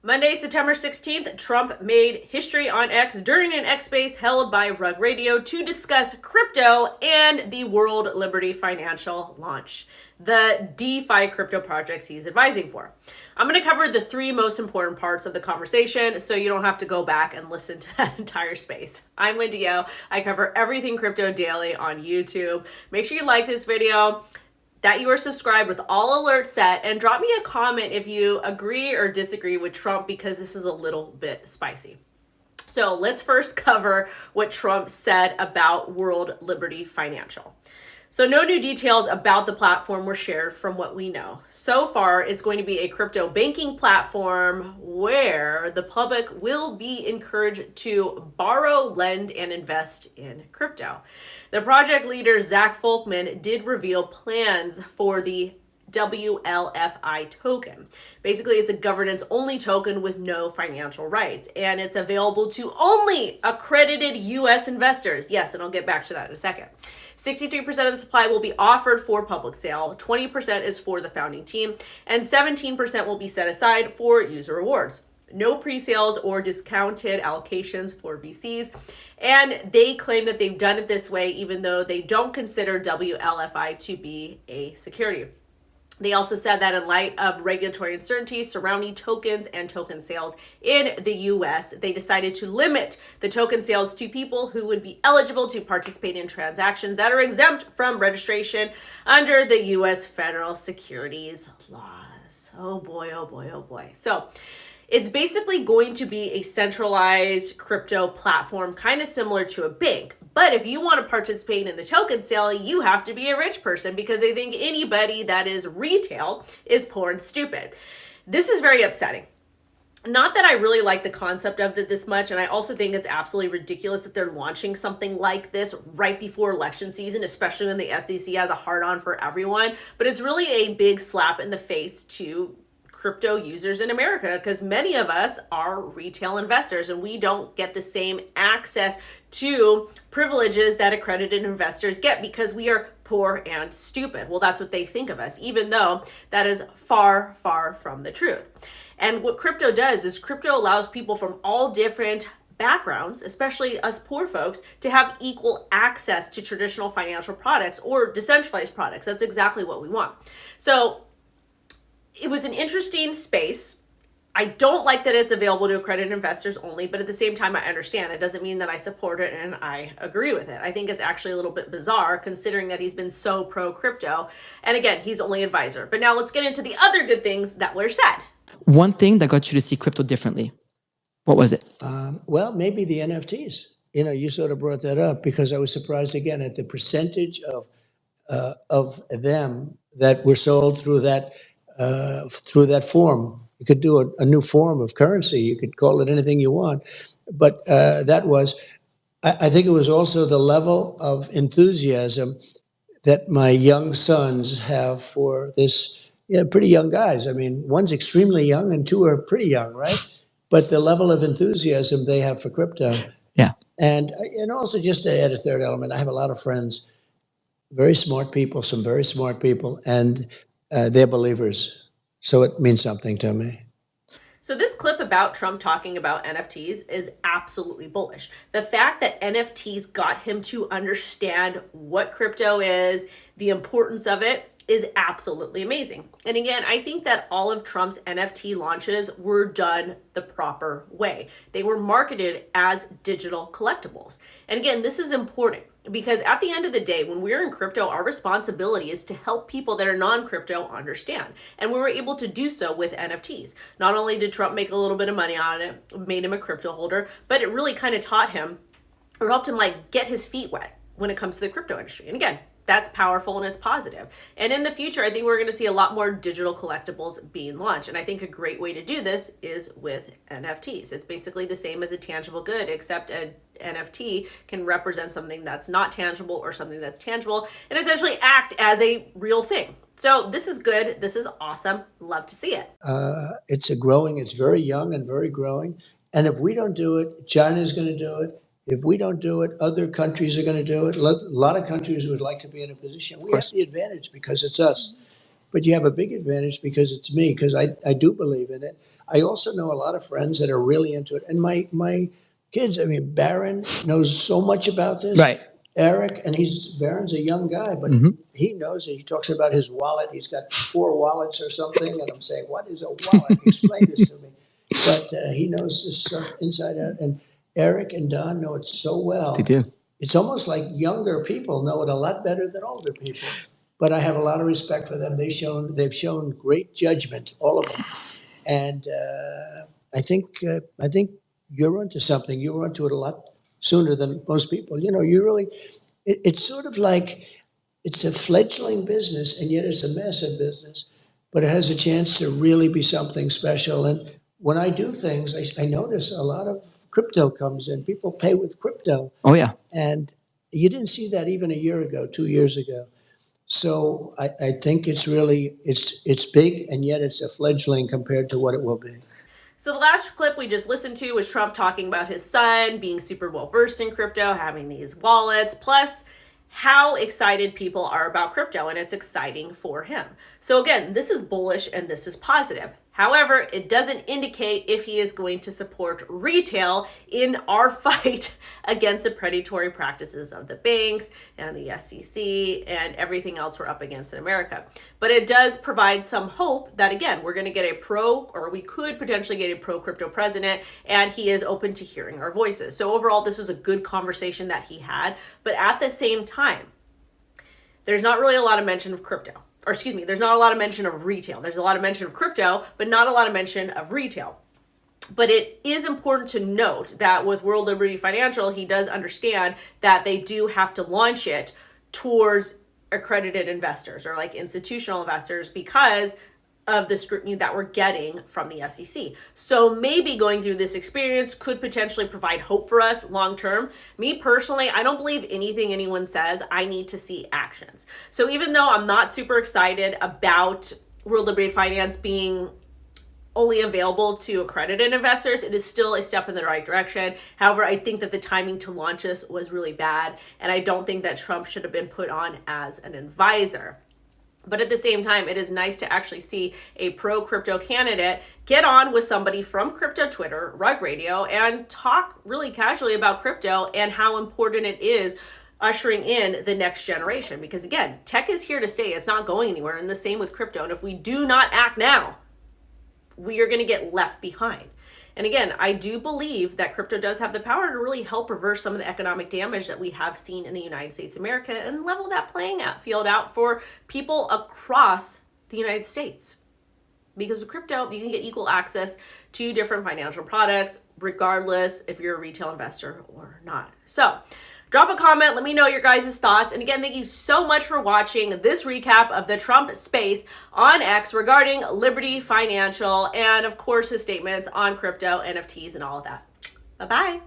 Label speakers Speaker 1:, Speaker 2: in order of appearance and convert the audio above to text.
Speaker 1: Monday, September 16th, Trump made history on X during an X Space held by Rug Radio to discuss crypto and the World Liberty Financial launch, the DeFi crypto projects he's advising for. I'm going to cover the three most important parts of the conversation so you don't have to go back and listen to that entire space. I'm WendyO. I cover everything crypto daily on YouTube. Make sure you like this video, that you are subscribed with all alerts set, and drop me a comment if you agree or disagree with Trump, because this is a little bit spicy. So let's first cover what Trump said about World Liberty Financial. So no new details about the platform were shared from what we know. So far, it's going to be a crypto banking platform where the public will be encouraged to borrow, lend, and invest in crypto. The project leader, Zach Folkman, did reveal plans for the WLFI token. Basically, it's a governance-only token with no financial rights, and it's available to only accredited U.S. investors. Yes, and I'll get back to that in a second. 63% of the supply will be offered for public sale, 20% is for the founding team, and 17% will be set aside for user rewards. No pre-sales or discounted allocations for VCs. And they claim that they've done it this way, even though they don't consider WLFI to be a security. They also said that in light of regulatory uncertainty surrounding tokens and token sales in the US, they decided to limit the token sales to people who would be eligible to participate in transactions that are exempt from registration under the US federal securities laws. Oh boy, oh boy, oh boy. So it's basically going to be a centralized crypto platform, kind of similar to a bank. But if you want to participate in the token sale, you have to be a rich person, because they think anybody that is retail is poor and stupid. This is very upsetting. Not that I really like the concept of it this much, and I also think it's absolutely ridiculous that they're launching something like this right before election season, especially when the SEC has a hard-on for everyone. But it's really a big slap in the face to crypto users in America, because many of us are retail investors and we don't get the same access to privileges that accredited investors get because we are poor and stupid. Well, that's what they think of us, even though that is far, far from the truth. And what crypto does is crypto allows people from all different backgrounds, especially us poor folks, to have equal access to traditional financial products or decentralized products. That's exactly what we want. So it was an interesting space. I don't like that it's available to accredited investors only, but at the same time, I understand. It doesn't mean that I support it and I agree with it. I think it's actually a little bit bizarre considering that he's been so pro-crypto. And again, he's only advisor. But now let's get into the other good things that were said.
Speaker 2: One thing that got you to see crypto differently, what was it?
Speaker 3: Well, maybe the NFTs. You know, you sort of brought that up because I was surprised again at the percentage of them that were sold through that form. You could do a new form of currency. You could call it anything you want. But that was, I think it was also the level of enthusiasm that my young sons have for this, pretty young guys. I mean, one's extremely young and two are pretty young, right? But the level of enthusiasm they have for crypto.
Speaker 2: Yeah.
Speaker 3: And also just to add a third element, I have a lot of friends, very smart people, some very smart people, and they're believers. So it means something to me.
Speaker 1: So this clip about Trump talking about NFTs is absolutely bullish. The fact that NFTs got him to understand what crypto is, the importance of it, is absolutely amazing. And again, I think that all of Trump's NFT launches were done the proper way. They were marketed as digital collectibles. And again, this is important because at the end of the day, when we're in crypto, our responsibility is to help people that are non-crypto understand. And we were able to do so with NFTs. Not only did Trump make a little bit of money on it, made him a crypto holder, but it really kind of taught him or helped him get his feet wet when it comes to the crypto industry. And again, that's powerful and it's positive. And in the future, I think we're going to see a lot more digital collectibles being launched. And I think a great way to do this is with NFTs. It's basically the same as a tangible good, except an NFT can represent something that's not tangible or something that's tangible and essentially act as a real thing. So this is good. This is awesome. Love to see it.
Speaker 3: It's very young and very growing. And if we don't do it, China's going to do it. If we don't do it, other countries are going to do it. A lot of countries would like to be in a position. We have the advantage because it's us. But you have a big advantage because it's me, because I do believe in it. I also know a lot of friends that are really into it. And my kids, I mean, Barron knows so much about this.
Speaker 2: Right.
Speaker 3: Eric, and Barron's a young guy, but he knows it. He talks about his wallet. He's got 4 wallets or something. And I'm saying, what is a wallet? Explain this to me. But he knows this stuff inside out. And Eric and Don know it so well.
Speaker 2: They do.
Speaker 3: It's almost like younger people know it a lot better than older people. But I have a lot of respect for them. They've shown great judgment, all of them. And I think you're onto something. You were onto it a lot sooner than most people. You know, it's sort of like it's a fledgling business, and yet it's a massive business, but it has a chance to really be something special. And when I do things, I notice a lot of crypto comes in. People pay with crypto.
Speaker 2: Oh, yeah.
Speaker 3: And you didn't see that even a year ago, 2 years ago. So I think it's really, it's big, and yet it's a fledgling compared to what it will be.
Speaker 1: So the last clip we just listened to was Trump talking about his son being super well versed in crypto, having these wallets, plus how excited people are about crypto, and it's exciting for him. So again, this is bullish and this is positive. However, it doesn't indicate if he is going to support retail in our fight against the predatory practices of the banks and the SEC and everything else we're up against in America. But it does provide some hope that, again, we're going to get we could potentially get a pro-crypto president, and he is open to hearing our voices. So overall, this was a good conversation that he had. But at the same time, there's not really a lot of mention of crypto. Or excuse me, there's not a lot of mention of retail. There's a lot of mention of crypto, but not a lot of mention of retail. But it is important to note that with World Liberty Financial, he does understand that they do have to launch it towards accredited investors or like institutional investors because of the scrutiny that we're getting from the SEC. So maybe going through this experience could potentially provide hope for us long term. Me personally, I don't believe anything anyone says. I need to see actions. So even though I'm not super excited about World Liberty Finance being only available to accredited investors, it is still a step in the right direction. However, I think that the timing to launch this was really bad, and I don't think that Trump should have been put on as an advisor. But at the same time, it is nice to actually see a pro-crypto candidate get on with somebody from crypto Twitter, Rug Radio, and talk really casually about crypto and how important it is ushering in the next generation. Because again, tech is here to stay. It's not going anywhere. And the same with crypto. And if we do not act now, we are going to get left behind. And again, I do believe that crypto does have the power to really help reverse some of the economic damage that we have seen in the United States of America and level that playing field out for people across the United States. Because with crypto, you can get equal access to different financial products, regardless if you're a retail investor or not. So drop a comment. Let me know your guys' thoughts. And again, thank you so much for watching this recap of the Trump space on X regarding Liberty Financial and, of course, his statements on crypto, NFTs, and all of that. Bye-bye.